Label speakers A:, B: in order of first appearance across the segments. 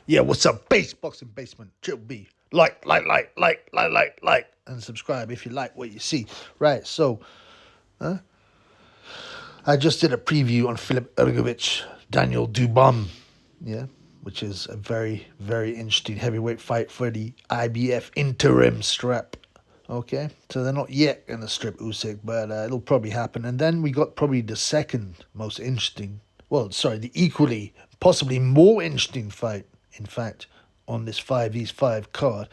A: Yeah, what's up? Boxing Basement, Triple B. Like, and subscribe if you like what you see. Right, so I just did a preview on Filip Ergovic, Daniel Dubon, yeah, which is a very, very interesting heavyweight fight for the IBF interim strap. Okay, so they're not yet going to strip Usyk, but it'll probably happen. And then we got probably the second most interesting, the equally, possibly more interesting fight, in fact, on this 5v5 card.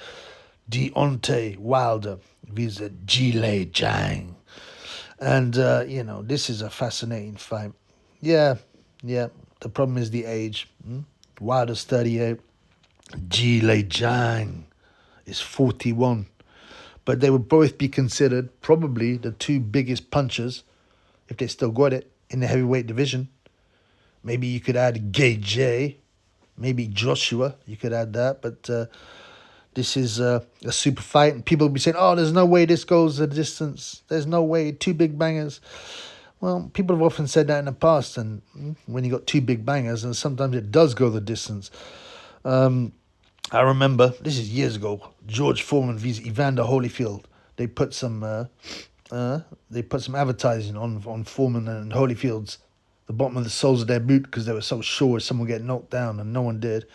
A: Deontay Wilder versus Zhilei Zhang. And, this is a fascinating fight. Yeah, yeah, the problem is the age. Wilder's 38, Zhilei Zhang is 41. But they would both be considered probably the two biggest punchers, if they still got it, in the heavyweight division. Maybe you could add Gay J, maybe Joshua, you could add that. But this is a super fight, and people will be saying, oh, there's no way this goes the distance. There's no way, two big bangers. Well, people have often said that in the past, and when you got two big bangers, and sometimes it does go the distance. I remember, this is years ago, George Foreman vs. Evander Holyfield. They put some advertising on Foreman and Holyfield's the bottom of the soles of their boot because they were so sure someone would get knocked down, and no one did.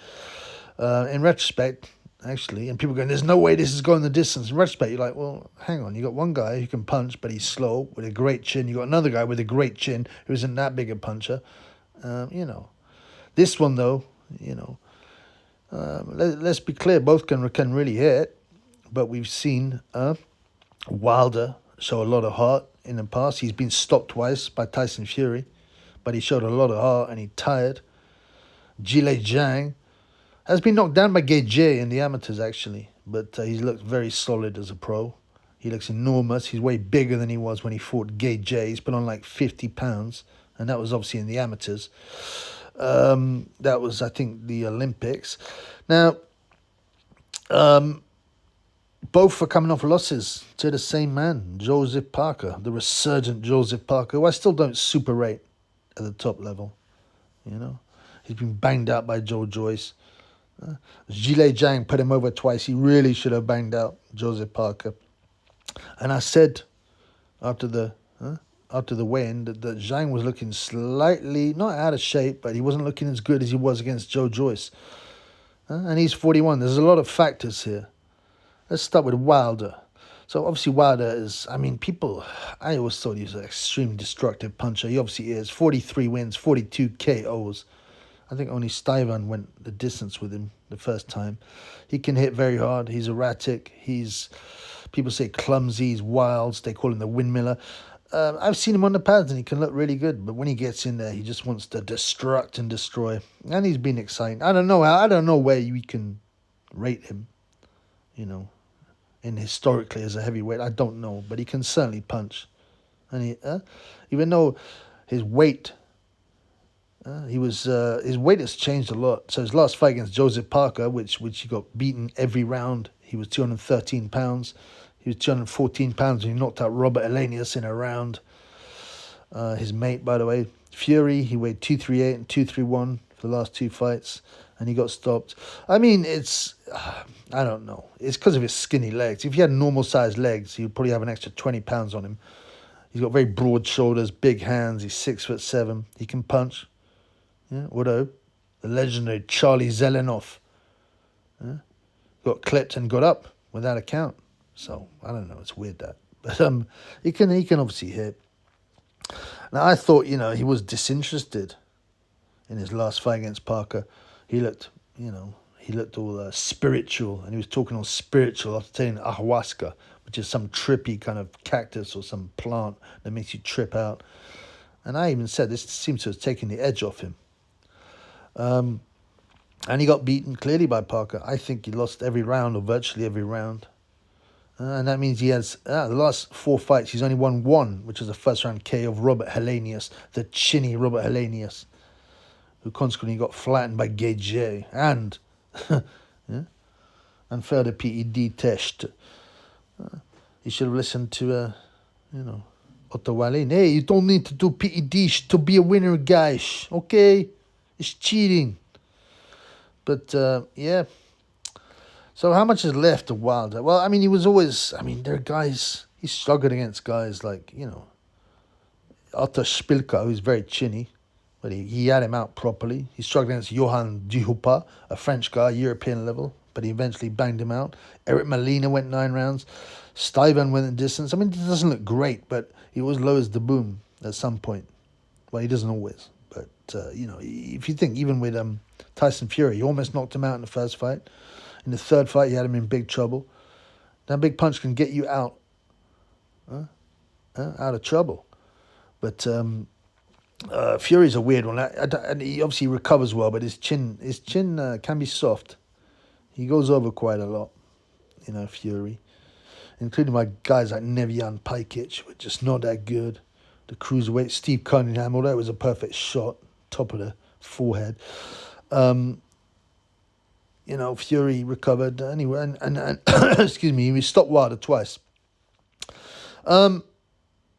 A: In retrospect, actually, and people going, there's no way this is going the distance. In retrospect, you're like, well, hang on. You got one guy who can punch, but he's slow with a great chin. You got another guy with a great chin who isn't that big a puncher. This one though, let's be clear, both can really hit, but we've seen Wilder show a lot of heart in the past. He's been stopped twice by Tyson Fury, but he showed a lot of heart and he tired. Zhilei Zhang has been knocked down by Gay J in the amateurs, actually, but he's looked very solid as a pro. He looks enormous. He's way bigger than he was when he fought Gay J. He's put on like 50 pounds, and that was obviously in the amateurs. That was, I think, the Olympics. Now, both are coming off losses to the same man, Joseph Parker, the resurgent Joseph Parker, who I still don't super rate at the top level. He's been banged out by Joe Joyce. Zhilei Zhang put him over twice. He really should have banged out Joseph Parker. And I said after the weigh-in that Zhang was looking slightly, not out of shape, but he wasn't looking as good as he was against Joe Joyce. And he's 41. There's a lot of factors here. Let's start with Wilder. So obviously Wilder is, I always thought he was an extremely destructive puncher. He obviously is. 43 wins, 42 KOs. I think only Stivan went the distance with him the first time. He can hit very hard. He's erratic. People say clumsy. He's wild. They call him the windmiller. I've seen him on the pads and he can look really good, but when he gets in there, he just wants to destruct and destroy. And he's been exciting. I don't know where you can rate him, in historically as a heavyweight. I don't know, but he can certainly punch. And even though his weight, his weight has changed a lot. So his last fight against Joseph Parker, which he got beaten every round, he was 213 pounds. He was 214 pounds when he knocked out Robert Elenius in a round. His mate, by the way, Fury, he weighed 238 and 231 for the last two fights, and he got stopped. I don't know. It's because of his skinny legs. If he had normal-sized legs, he'd probably have an extra 20 pounds on him. He's got very broad shoulders, big hands. He's 6'7". He can punch. Yeah, the legendary Charlie Zelenoff got clipped and got up without a count. So I don't know. It's weird that, but he can obviously hit. Now I thought he was disinterested in his last fight against Parker. He looked all spiritual, and he was talking all spiritual after taking ayahuasca, which is some trippy kind of cactus or some plant that makes you trip out. And I even said this seems to have taken the edge off him. And he got beaten clearly by Parker. I think he lost every round or virtually every round. And that means he has, the last four fights, he's only won one, which was a first-round KO of Robert Helenius, the chinny Robert Helenius, who consequently got flattened by Gay J and failed a PED test. He should have listened to, Otto Wallin. Hey, you don't need to do PED to be a winner, guys, okay? It's cheating. But yeah. So how much is left of Wilder? Well, I mean, he was always. I mean, there are guys. He struggled against guys like Otto Spilka, who's very chinny, but he had him out properly. He struggled against Johan Duhaupas, a French guy, European level, but he eventually banged him out. Eric Molina went 9 rounds. Stivan went the distance. I mean, it doesn't look great, but he always lowers the boom at some point. Well, he doesn't always, but if you think even with Tyson Fury, he almost knocked him out in the first fight. In the third fight, he had him in big trouble. That big punch can get you out of trouble. But Fury's a weird one. And he obviously recovers well, but his chin can be soft. He goes over quite a lot, Fury. Including my guys like Nevian Pajkic, who are just not that good. The cruiserweight, Steve Cunningham, although it was a perfect shot, top of the forehead. Fury recovered anyway, and excuse me, he stopped Wilder twice. But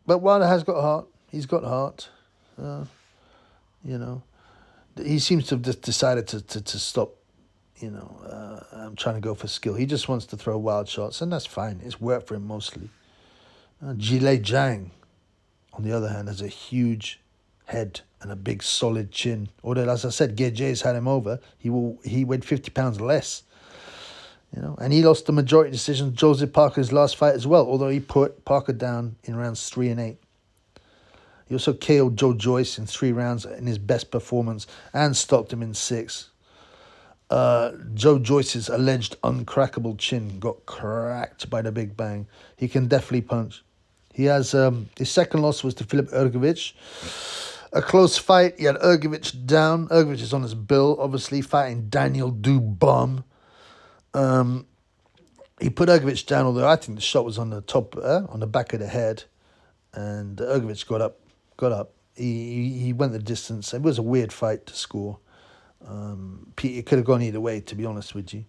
A: Wilder has got heart. He's got heart. He seems to have just decided to stop. I'm trying to go for skill. He just wants to throw wild shots, and that's fine. It's worked for him mostly. Zhilei Zhang, on the other hand, has a huge head and a big solid chin. Although, as I said, Gaethje's had him over. He weighed 50 pounds less. And he lost the majority decision Joseph Parker's last fight as well, although he put Parker down in rounds 3 and 8. He also KO'd Joe Joyce in 3 rounds in his best performance and stopped him in 6. Joe Joyce's alleged uncrackable chin got cracked by the Big Bang. He can definitely punch. He has his second loss was to Filip Hrgović. A close fight. He had Hrgović down. Hrgović is on his bill, obviously, fighting Daniel Dubois. He put Hrgović down, although I think the shot was on the top, on the back of the head, and Hrgović got up. He went the distance. It was a weird fight to score. It could have gone either way, to be honest with you.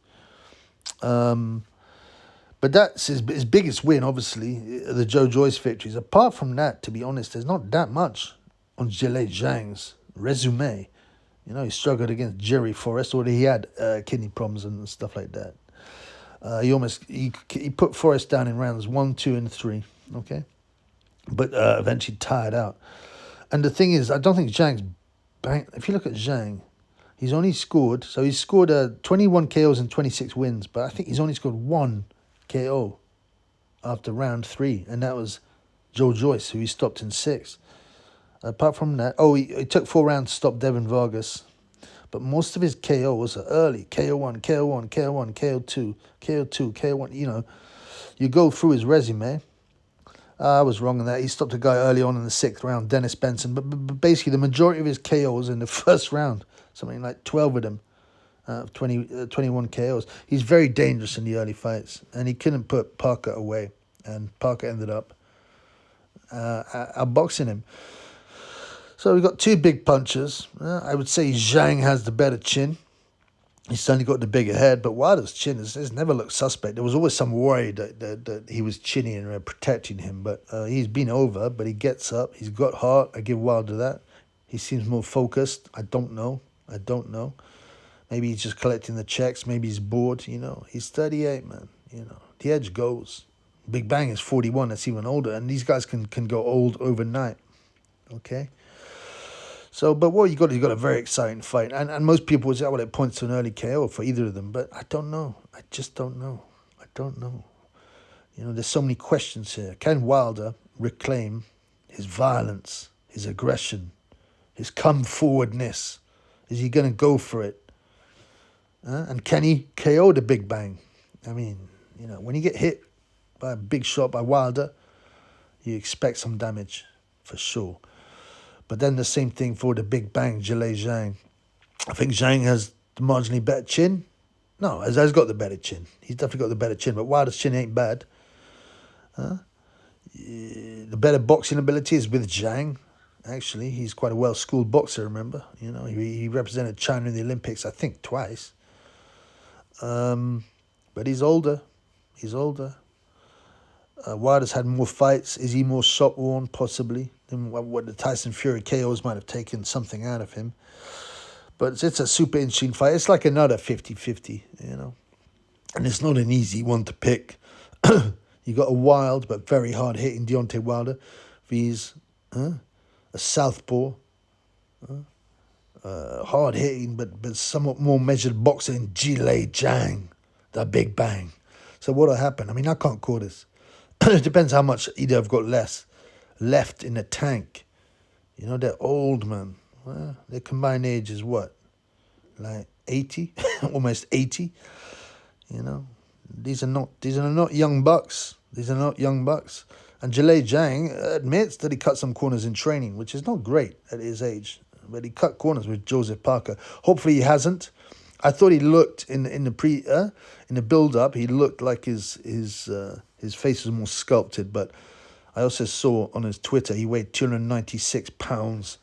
A: But that's his biggest win, obviously, the Joe Joyce victories. Apart from that, to be honest, there's not that much on Zhilei Zhang's resume. He struggled against Jerry Forrest, or he had kidney problems and stuff like that. He put Forrest down in rounds 1, 2, and 3. Okay, but eventually tired out. And the thing is, I don't think Zhang's bang. If you look at Zhang, he's scored 21 KOs and 26 wins, but I think he's only scored 1 KO after round 3, and that was Joe Joyce, who he stopped in 6. Apart from that, he took 4 rounds to stop Devin Vargas, but most of his KOs are early. KO1, KO1, KO1, KO2, KO2, KO1. You go through his resume. I was wrong on that. He stopped a guy early on in the 6th round, Dennis Benson, but basically the majority of his KOs in the first round, something like 12 of them. 21 KOs. He's very dangerous in the early fights, and he couldn't put Parker away, and Parker ended up outboxing him. So we've got 2 big punchers. I would say Zhang has the better chin. He's certainly got the bigger head, but Wilder's chin has never looked suspect. There was always some worry that he was chinny and protecting him, but he's been over, but he gets up. He's got heart. I give Wilder that. He seems more focused. I don't know. Maybe he's just collecting the checks. Maybe he's bored, He's 38, man, The edge goes. Big Bang is 41. That's even older. And these guys can go old overnight, okay? So, but what you got a very exciting fight. And most people would say, it points to an early KO for either of them. But I don't know. I just don't know. There's so many questions here. Can Wilder reclaim his violence, his aggression, his come-forwardness? Is he going to go for it? And can he KO the Big Bang? I mean, when you get hit by a big shot by Wilder, you expect some damage for sure. But then the same thing for the Big Bang, Zhilei Zhang. I think Zhang has the marginally better chin. No, has got the better chin. He's definitely got the better chin, but Wilder's chin ain't bad. The better boxing ability is with Zhang. Actually, he's quite a well-schooled boxer, remember? He represented China in the Olympics, I think, twice. But he's older. Wilder's had more fights. Is he more shot-worn, possibly, than what the Tyson Fury KOs might have taken something out of him? But it's a super interesting fight. It's like another 50-50, you know. And it's not an easy one to pick. You got a wild but very hard-hitting Deontay Wilder. He's a southpaw. Hard-hitting but somewhat more measured boxer in Zhilei Zhang. The Big Bang. So what'll happen? I mean, I can't call this. It depends how much either have got left in the tank. You know, they're old, man. Well, their combined age is what? Like 80? Almost 80? You know? These are not young bucks. These are not young bucks. And Zhilei Zhang admits that he cut some corners in training, which is not great at his age. But he cut corners with Joseph Parker. Hopefully he hasn't. I thought he looked in the build up. He looked like his face was more sculpted. But I also saw on his Twitter he weighed 296 pounds.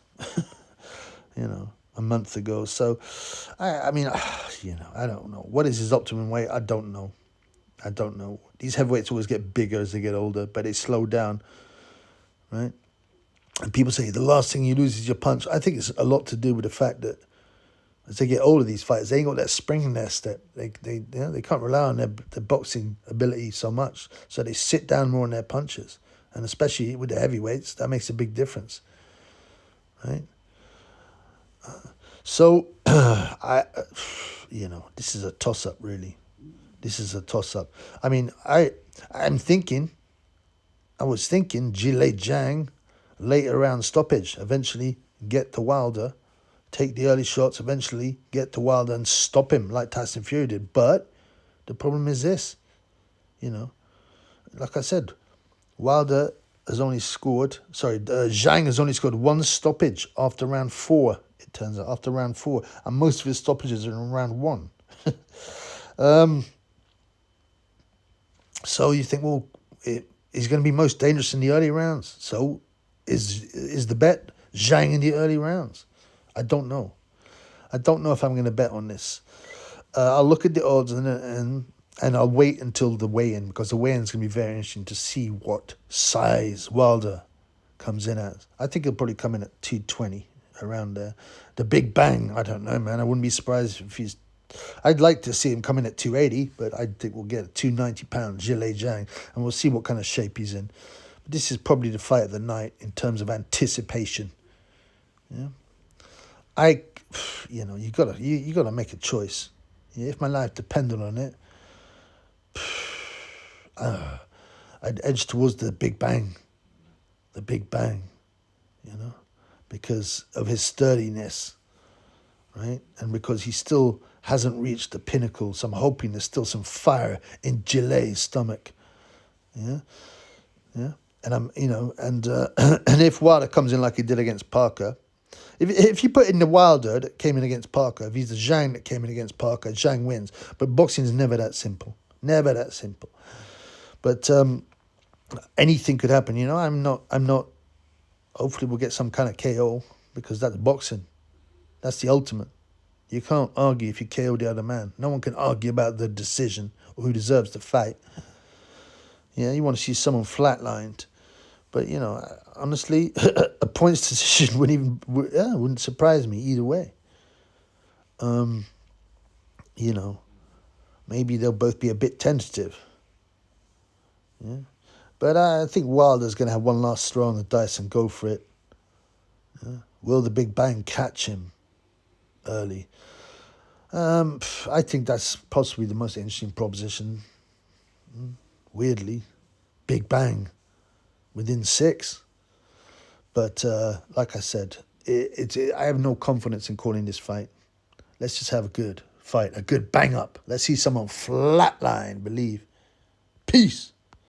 A: You know, a month ago. So, I mean, you know, I don't know. What is his optimum weight? I don't know. These heavyweights always get bigger as they get older, but they slow down, right? And people say the last thing you lose is your punch. I think it's a lot to do with the fact that as they get older, these fighters, they ain't got that spring in their step. They can't rely on their boxing ability so much, so they sit down more on their punches, and especially with the heavyweights, that makes a big difference, right? So, you know, this is a toss-up, really. This is a toss-up. I mean, I was thinking Zhilei Zhang, later round stoppage, eventually get to Wilder, take the early shots, eventually get to Wilder and stop him like Tyson Fury did. But the problem is this, you know, like I said, Zhang has only scored one stoppage after round 4, it turns out, after round 4. And most of his stoppages are in round 1. So you think, well, he's going to be most dangerous in the early rounds. So is the bet Zhang in the early rounds? I don't know. I don't know if I'm going to bet on this. I'll look at the odds and I'll wait until the weigh-in, because the weigh-in is going to be very interesting to see what size Wilder comes in at. I think he'll probably come in at 220, around there. The Big Bang, I don't know, man. I wouldn't be surprised if he's... I'd like to see him come in at 280, but I think we'll get a 290-pound Zhilei Zhang, and we'll see what kind of shape he's in. But this is probably the fight of the night in terms of anticipation. Yeah, you gotta make a choice. Yeah, if my life depended on it, I'd edge towards the Big Bang. The Big Bang, you know, because of his sturdiness, right? And because he still hasn't reached the pinnacle, so I'm hoping there's still some fire in Zhilei's stomach. Yeah. And and if Wilder comes in like he did against Parker, if you put in the Wilder that came in against Parker, if he's the Zhang that came in against Parker, Zhang wins. But boxing is never that simple. Never that simple. But anything could happen, you know. I'm not. Hopefully we'll get some kind of KO, because that's boxing. That's the ultimate. You can't argue if you KO the other man. No one can argue about the decision or who deserves the fight. Yeah, you want to see someone flatlined. But, you know, honestly, a points decision wouldn't surprise me either way. You know, maybe they'll both be a bit tentative. Yeah. But I think Wilder's going to have one last throw on the dice and go for it. Yeah. Will the Big Bang catch him early? I think that's possibly the most interesting proposition. Weirdly, Big Bang within 6. But like I said, I have no confidence in calling this fight. Let's just have a good fight, a good bang up. Let's see someone flatline, believe. Peace.